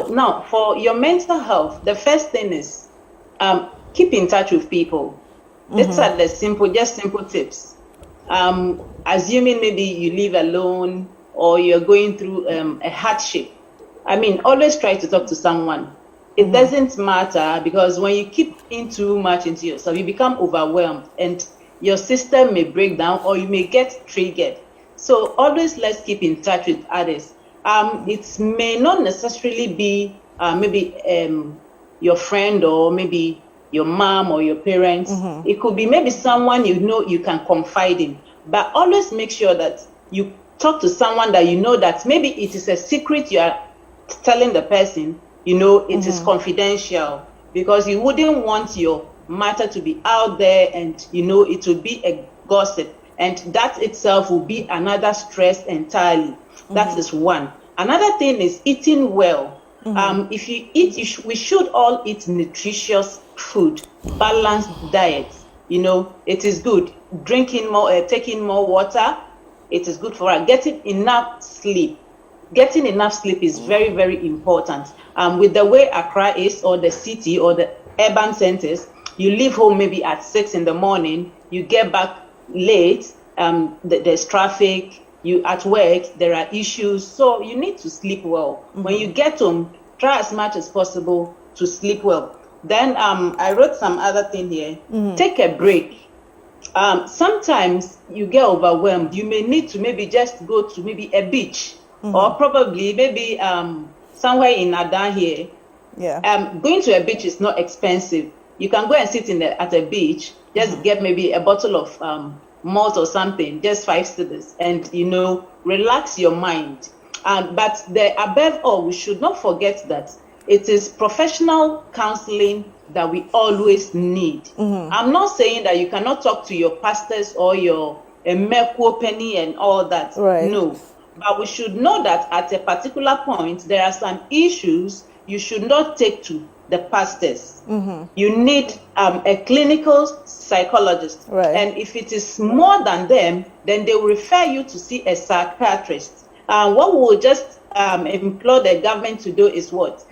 now for your mental health, the first thing is keep in touch with people. These are the simple tips. Assuming maybe you live alone or you're going through a hardship, I mean, always try to talk to someone. It doesn't matter, because when you keep in too much into yourself, you become overwhelmed and your system may break down or you may get triggered. So always let's keep in touch with others. It may not necessarily be maybe your friend or maybe your mom or your parents. It could be maybe someone you know you can confide in. But always make sure that you talk to someone that you know that maybe it is a secret you are telling the person, you know, it is confidential, because you wouldn't want your matter to be out there and, you know, it would be a gossip. And that itself will be another stress entirely. That is one. Another thing is eating well. If you eat, we should all eat nutritious food, balanced diet. You know, it is good. Drinking more, taking more water, it is good for us. Getting enough sleep. Getting enough sleep is very, very important. With the way Accra is, or the city, or the urban centers, you leave home maybe at 6 in the morning, you get back late, there's traffic, you at work, there are issues, so you need to sleep well. When you get home, try as much as possible to sleep well. Then I wrote some other thing here. Take a break. Sometimes you get overwhelmed. You may need to maybe just go to maybe a beach, or probably maybe somewhere in Adan here. Going to a beach is not expensive. You can go and sit at a beach, just get maybe a bottle of malt or something, just 5 cedis, and, you know, relax your mind. But above all, we should not forget that it is professional counseling that we always need. I'm not saying that you cannot talk to your pastors or your Meko penny and all that. Right. No. But we should know that at a particular point, there are some issues you should not take to the pastors. You need a clinical psychologist. Right. And if it is more than them, then they will refer you to see a psychiatrist. What we will just implore the government to do is what?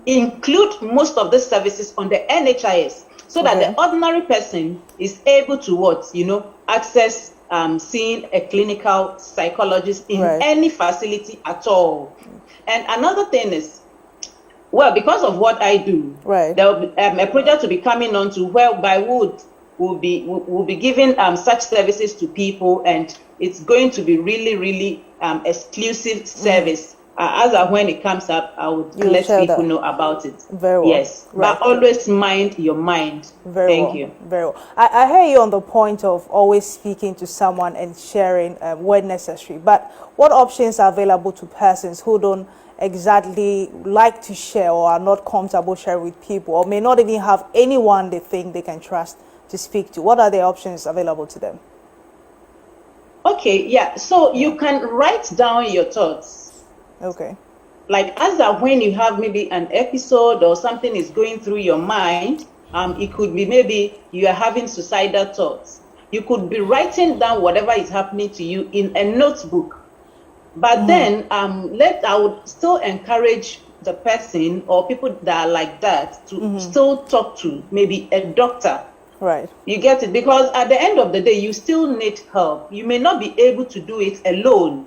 Include most of the services on the NHIS, so that the ordinary person is able to what? You know, access seeing a clinical psychologist in any facility at all. And another thing is, well, because of what I do, there will be a project to be coming on to whereby will be giving such services to people, and it's going to be really, really exclusive service. As of when it comes up, I would let people know about it. Very well. Yes, but always mind your mind. Thank you. Very well. I hear you on the point of always speaking to someone and sharing when necessary. But what options are available to persons who don't exactly like to share or are not comfortable sharing with people, or may not even have anyone they think they can trust to speak to? What are the options available to them? Okay, yeah. So you can write down your thoughts. Okay. Like as of when you have maybe an episode or something is going through your mind, it could be maybe you are having suicidal thoughts. You could be writing down whatever is happening to you in a notebook. But then I would still encourage the person or people that are like that to still talk to maybe a doctor. Right. You get it? Because at the end of the day, you still need help. You may not be able to do it alone.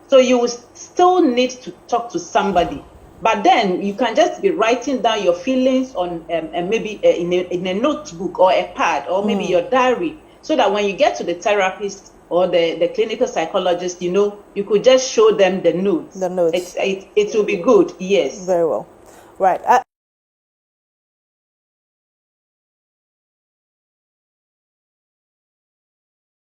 So you will still need to talk to somebody. But then you can just be writing down your feelings on maybe in a notebook or a pad, or maybe your diary, so that when you get to the therapist or the clinical psychologist, you know, you could just show them the notes. The notes. It will be good. Yes. Very well. Right.